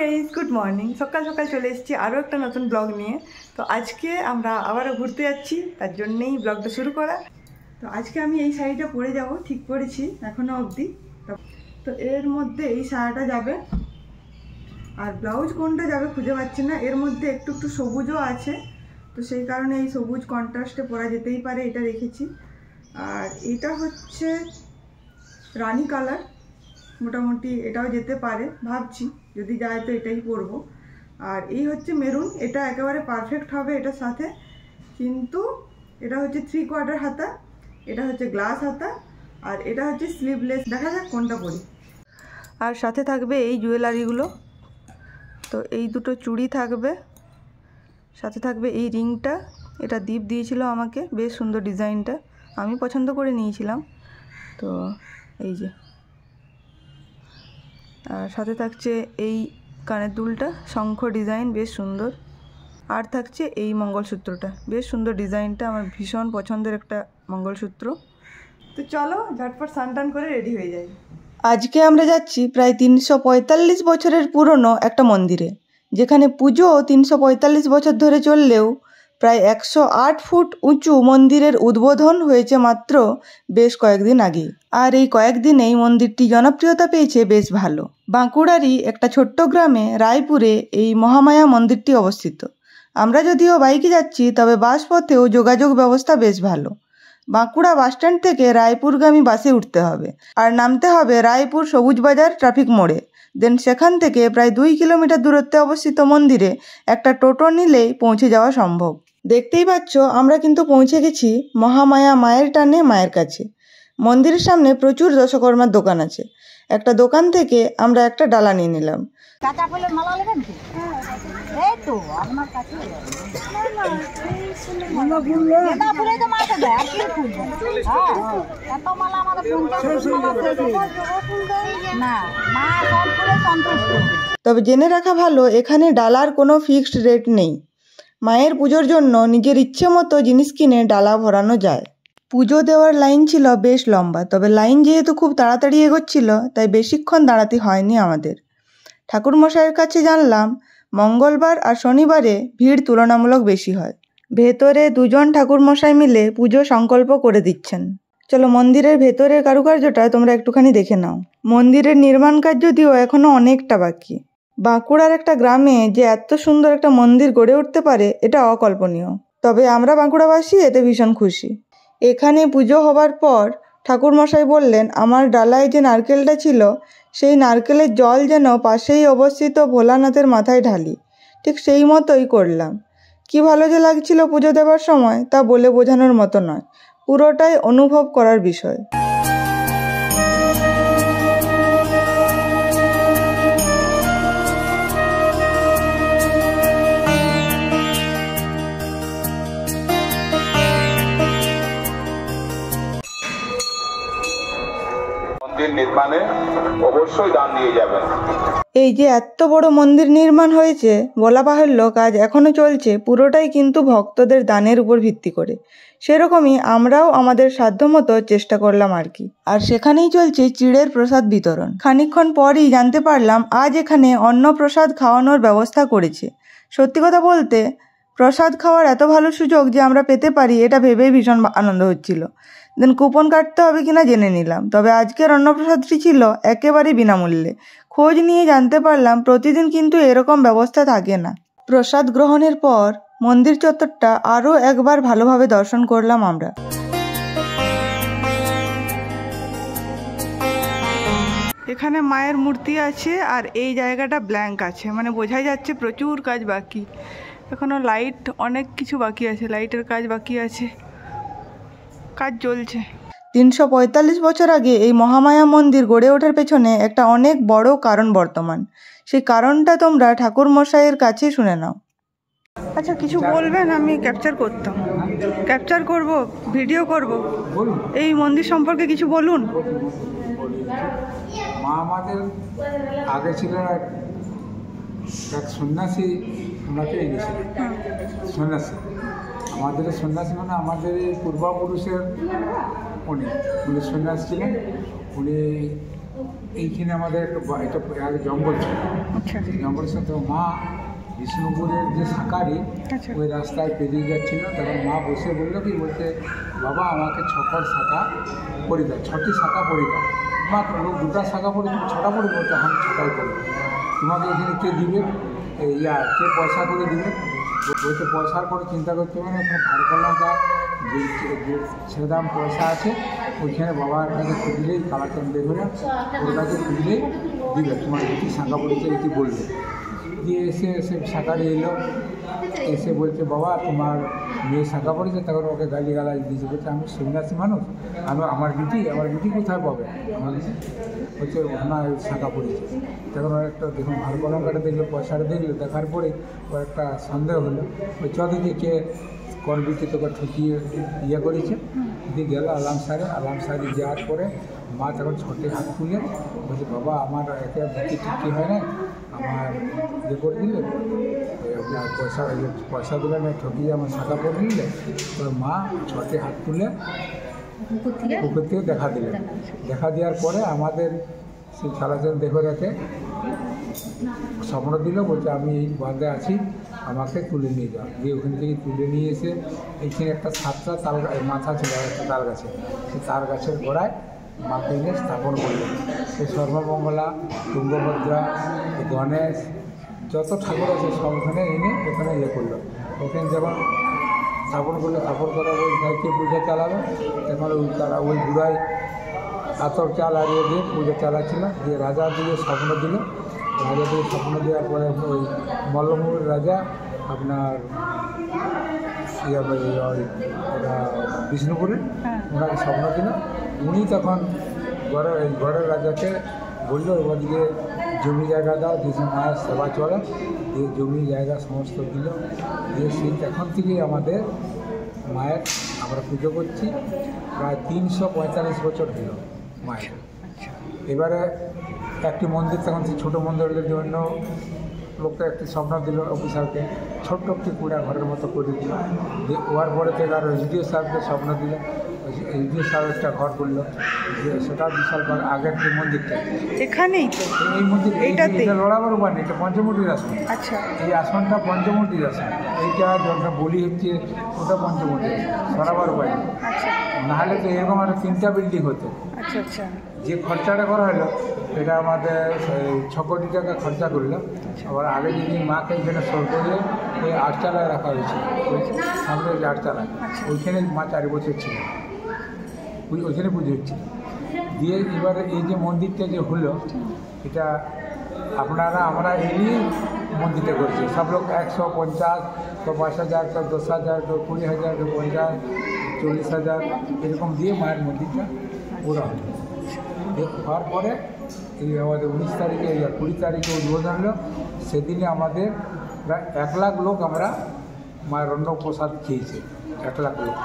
Guys, good morning. সকাল সকাল চলে এসেছি আরও একটা নতুন ব্লগ নিয়ে। তো আজকে আমরা আবারও ঘুরতে যাচ্ছি, তার জন্যেই ব্লগটা শুরু করা। তো আজকে আমি এই শাড়িটা পরে যাব, ঠিক করেছি এখনও অবধি। তো এর মধ্যে এই শাড়িটা যাবে, আর ব্লাউজ কোনটা যাবে খুঁজে পাচ্ছি না। এর মধ্যে একটু একটু সবুজও আছে, তো সেই কারণে এই সবুজ কন্ট্রাস্টে পরা যেতেই পারে, এটা রেখেছি। আর এটা হচ্ছে রানী কালার, মোটামুটি এটাও যেতে পারে, ভাবছি যদি যায় তো এটাই পরবো। আর এই হচ্ছে মেরুন, এটা একেবারে পারফেক্ট হবে এটার সাথে, কিন্তু এটা হচ্ছে 3/4 হাতা, এটা হচ্ছে গ্লাস হাতা, আর এটা হচ্ছে স্লিভলেস। দেখা যাক কোনটা পরি। আর সাথে থাকবে এই জুয়েলারিগুলো, তো এই দুটো চুড়ি থাকবে, সাথে থাকবে এই রিংটা। এটা দীপ দিয়েছিল আমাকে, বেশ সুন্দর ডিজাইনটা, আমি পছন্দ করে নিয়েছিলাম। তো এই যে, আর সাথে থাকছে এই কানের দুলটা, শঙ্খ ডিজাইন, বেশ সুন্দর। আর থাকছে এই মঙ্গলসূত্রটা, বেশ সুন্দর ডিজাইনটা, আমার ভীষণ পছন্দের একটা মঙ্গলসূত্র। তো চলো ঝটপট স্নান করে রেডি হয়ে যাই। আজকে আমরা যাচ্ছি প্রায় 345 বছরের পুরনো একটা মন্দিরে, যেখানে পুজো 345 বছর ধরে চললেও প্রায় 108 ফুট উঁচু মন্দিরের উদ্বোধন হয়েছে মাত্র বেশ কয়েকদিন আগে। আর এই কয়েকদিনেই মন্দিরটি জনপ্রিয়তা পেয়েছে বেশ ভালো। বাঁকুড়ারই একটা ছোট্ট গ্রামে রায়পুরে এই মহামায়া মন্দিরটি অবস্থিত। আমরা যদিও বাইকে যাচ্ছি, তবে বাস পথেও যোগাযোগ ব্যবস্থা বেশ ভালো। বাঁকুড়া বাসস্ট্যান্ড থেকে রায়পুরগামী বাসে উঠতে হবে, আর নামতে হবে রায়পুর সবুজ বাজার ট্রাফিক মোড়ে। দেন সেখান থেকে প্রায় 2 কিলোমিটার দূরত্বে অবস্থিত মন্দিরে একটা টোটো নিলেই পৌঁছে যাওয়া সম্ভব। দেখতেই পাচ্ছ, আমরা কিন্তু পৌঁছে গেছি মহামায়া মায়ের টানে মায়ের কাছে। মন্দিরের সামনে প্রচুর দশকর্মার দোকান আছে। একটা দোকান থেকে আমরা একটা ডালা নিয়ে নিলাম। কাঁচা ফুলের মালা নেবেন কি? এই তো আপনার কাছে গাঁদা ফুলে তো মালা দেয়, আর কি ফুল? এত মালা আমাদের 50 মালা না, মা সব ফুলে সন্তুষ্ট। তবে জেনে রাখা ভালো, এখানে ডালার কোনো ফিক্সড রেট নেই। মায়ের পুজোর জন্য নিজের ইচ্ছে মতো জিনিস কিনে ডালা ভরানো যায়। পুজো দেওয়ার লাইন ছিল বেশ লম্বা, তবে লাইন যেহেতু খুব তাড়াতাড়ি এগোচ্ছিল, তাই বেশিক্ষণ দাঁড়াতে হয়নি আমাদের। ঠাকুরমশাইয়ের কাছে জানলাম মঙ্গলবার আর শনিবারে ভিড় তুলনামূলক বেশি হয়। ভেতরে 2 জন ঠাকুরমশাই মিলে পুজো সংকল্প করে দিচ্ছেন। চলো মন্দিরের ভেতরের কারুকার্যটা তোমরা একটুখানি দেখে নাও। মন্দিরের নির্মাণ কাজ যদিও এখনো অনেকটা বাকি। বাঁকুড়ার একটা গ্রামে যে এত সুন্দর একটা মন্দির গড়ে উঠতে পারে, এটা অকল্পনীয়। তবে আমরা বাঁকুড়াবাসী এতে ভীষণ খুশি। এখানে পুজো হবার পর ঠাকুরমশাই বললেন, আমার ডালায় যে নারকেলটা ছিল, সেই নারকেলের জল যেন পাশেই অবস্থিত ভোলানাথের মাথায় ঢালি। ঠিক সেই মতোই করলাম। কি ভালো যে লাগছিল পুজো দেওয়ার সময়, তা বলে বোঝানোর মতো নয়, পুরোটাই অনুভব করার বিষয়। নির্মাণে অবশ্যই দান দিয়ে যাবেন। এই যে এত বড় মন্দির নির্মাণ হয়েছে, বলা বাহুল্য কাজ এখনো চলছে, পুরোটাই কিন্তু ভক্তদের দানের উপর ভিত্তি করে। সেরকমই আমরাও আমাদের সাধ্যমতো চেষ্টা করলাম আর কি। আর সেখানেই চলছে চিড়ের প্রসাদ বিতরণ। খানিকক্ষণ পরই জানতে পারলাম আজ এখানে অন্নপ্রসাদ খাওয়ানোর ব্যবস্থা করেছে। সত্যি কথা বলতে, প্রসাদ খাওয়ার এত ভালো সুযোগ যে আমরা পেতে পারি, এটা ভেবেই ভীষণ আনন্দ হচ্ছিল। দেন কুপন কাটতে হবে কিনা জেনে নিলাম। তবে আজকের অন্নপ্রসাদটি ছিল একেবারেই বিনামূল্যে। খোঁজ নিয়ে জানতে পারলাম প্রতিদিন কিন্তু এরকম ব্যবস্থা থাকে না। প্রসাদ গ্রহণের পর মন্দির চত্বরটা আরও একবার ভালোভাবে দর্শন করলাম আমরা। এখানে মায়ের মূর্তি আছে, আর এই জায়গাটা ব্ল্যাঙ্ক আছে, মানে বোঝাই যাচ্ছে প্রচুর কাজ বাকি। এখনো লাইট অনেক কিছু বাকি আছে, লাইটের কাজ বাকি আছে, কাজ চলছে। 345 বছর আগে এই মহামায়া মন্দির গড়ে ওঠার পেছনে একটা অনেক বড় কারণ বর্তমান। সেই কারণটা তোমরা ঠাকুর মশাইয়ের কাছে শুনে নাও। আচ্ছা, কিছু বলবেন? আমি ক্যাপচার করতাম, ক্যাপচার করব, ভিডিও করব। এই মন্দির সম্পর্কে কিছু বলুন। মা আমাদের আগে ছিল এক সন্ন্যাসী, আমরা পেয়ে গেছিলাম সন্ন্যাসী। আমাদের সন্ন্যাসী মানে আমাদের পূর্বপুরুষের উনি সন্ন্যাসী ছিলেন। উনি এইখানে আমাদের একটা আগে জঙ্গল ছিল, আচ্ছা সেই জঙ্গলের সাথে মা বিষ্ণুপুরের যে সাকারি ওই রাস্তায় পেরিয়ে যাচ্ছিল, তখন মা বসে বললো কি বলতে, বাবা আমাকে ছকর শাখা পরি দাও, 6টি শাখা পরি দাও। মাত্র লোক 2টা শাখা পরি, 6টা পরি বলতে এখন 6টাই পরি। তোমাকে এখানে কে দিবে, কে পয়সা করে দিবে বলতে, পয়সার করে চিন্তা করতে হবে না, এখন ভারকলটা যে সেদাম পয়সা আছে ওইখানে বাবার কাছে খুঁজলেই কালাচান দেখবে ওর কাছে খুঁজলেই দিবে, তোমার এটি শাখা পড়েছে এটি বলবে। দিয়ে এসে শাখারি এলো, এসে বলছে বাবা তোমার মেয়ে শাখা পড়েছে, তখন ওকে গালিগালাজ দিয়েছে, বলছে আমি সন্ন্যাসী মানুষ, আমার বিটি কোথায় পাবে, আমার হচ্ছে ওনার শাখা পড়েছে। তখন ওর একটা দেখুন ভালো কলঙ্কাটা দেখলো, পয়সাটা দেখলো, দেখার পরে ওর একটা সন্দেহ হলো, ওই চদিকে কে করবিতে তোকে ঠকিয়ে ইয়ে করেছে। দিয়ে গেল আলাম সারে যাওয়ার পরে মা তখন 6টে হাত তুলে বলছে, বাবা আমার একে বিটি টিকি হয় না, আমার ইয়ে করে দিলে আপনার পয়সা দিলে না, ঠকিয়ে আমার শাখা করে নিলে। তো মা 6টে হাত তুলে পুকুর থেকে দেখা দিলেন। দেখা দেওয়ার পরে আমাদের সেই খালাচাঁদ দেখে রেখে স্বপ্ন দিল, বলছে আমি এই বাঁধে আছি, আমাকে তুলে নিয়ে যাও। দিয়ে ওখান থেকে তুলে নিয়ে এসে এইখানে একটা 7টা তাল মাথা ছিল একটা তাল গাছে, সেই তাল গাছের গোড়ায় মাকে এনে স্থাপন করলেন। সেই সর্বমঙ্গলা, তুঙ্গভদ্রা, গণেশ, যত ঠাকুর আছে সব ওখানে এনে ওখানে ইয়ে করলো। ওখানে যখন স্থাপন করলো, স্থাপন করার ওই ভাইকে পূজা চালালো, তখন ওই বুড়াই আতর চাল আরিয়ে দিয়ে পূজা চালাচ্ছিল। দিয়ে রাজা দিয়ে স্বপ্ন দিল, রাজা দিয়ে স্বপ্ন দেওয়ার পরে ওই মল্লমুর রাজা আপনার বিষ্ণুপুরে ওনাকে স্বপ্ন দিল। উনি তখন গড়ের রাজাকে বললো, ওদিকে জমি জায়গা দাও, যেসব মায়ের সেবা চলে, দিয়ে জমি জায়গা সমস্ত দিল। দিয়ে সেই তখন থেকেই আমাদের মায়ের আমরা পুজো করছি, প্রায় 345 বছর হল মায়ের। এবারে একটি মন্দির, তখন সেই ছোটো মন্দিরের জন্য লোকটা একটি স্বপ্ন দিল অফিসারকে, ছোট্ট একটি কুড়া ঘরের মতো করে দিল। দিয়ে হওয়ার পরে থেকে আরও এসডিও সাহেবকে স্বপ্ন দিল, এসডিও সাহেব একটা ঘর করলো, সেটা বিশাল আগের যে মন্দিরটা এখানেই তো, এই মন্দির এটা লড়াবার উপায় নেই, এটা পঞ্চমুটির আসন। আচ্ছা, এই আসনটা পঞ্চমুটির আসন, এইটা যখন বলি হচ্ছে ওটা পঞ্চমুটি সরাবার উপায় নেই। নাহলে তো এরকম একটা 3টা বিল্ডিং হতো। আচ্ছা আচ্ছা, যে খরচাটা করা হলো এটা আমাদের 6 কোটি টাকা খরচা করলো। আবার আগে যদি মাকে এখানে সর করে ওই 8চালায় রাখা হয়েছিল, সামনে যে 8চালায়, ওইখানে মা 4 বছর ছিল, ওইখানে পুজো হচ্ছে। দিয়ে এবারে এই যে মন্দিরটা যে হলো, এটা আমরা এই নিয়েই মন্দিরটা করছি। সব লোক 150, তো 5,000, তো 10,000, তো 20,000, তো 50, 40,000 এরকম দিয়ে মায়ের মন্দিরটা ওরা হলো। হওয়ার পরে এই আমাদের 19 তারিখে 20 তারিখে উদ্বোধন হলো। সেদিনে আমাদের প্রায় 1 লাখ লোক আমরা মায়ের অন্নপ্রসাদ খেয়েছি, 1 লাখ লোক।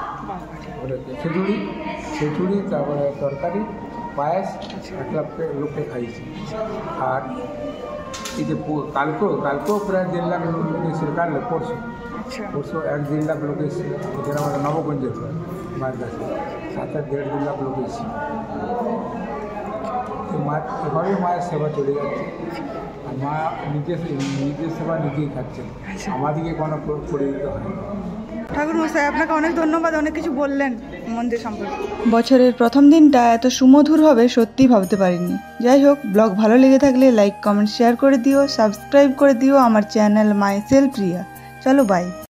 খিচুড়ি তারপরে তরকারি, পায়েস 1 লাখ লোককে খাইয়েছি। আর এই যে কালকেও প্রায় 1.5 লাখ লোক এসেছিল, পরশু 1-1.5 লাখ লোক এসেছিল। এখানে আমাদের নবগঞ্জের মায়ের কাছে 7-1.5 লাখ লোক এসেছিল। এভাবেই মায়ের সেবা চলে যাচ্ছে, আর মা নিজের সেবা নিজেই খাচ্ছে, আমাদেরকে কোনো করে দিতে হয় না। ঠাকুর মশাই, আপনাকে অনেক ধন্যবাদ, অনেক কিছু বললেন মন্দির সম্পর্কে। বছরের প্রথম দিনটা এত সুমধুর হবে সত্যিই ভাবতে পারিনি। যাই হোক, ব্লগ ভালো লেগে থাকলে লাইক, কমেন্ট, শেয়ার করে দিও, সাবস্ক্রাইব করে দিও আমার চ্যানেল মাই সেলফ প্রিয়া। চলো বাই।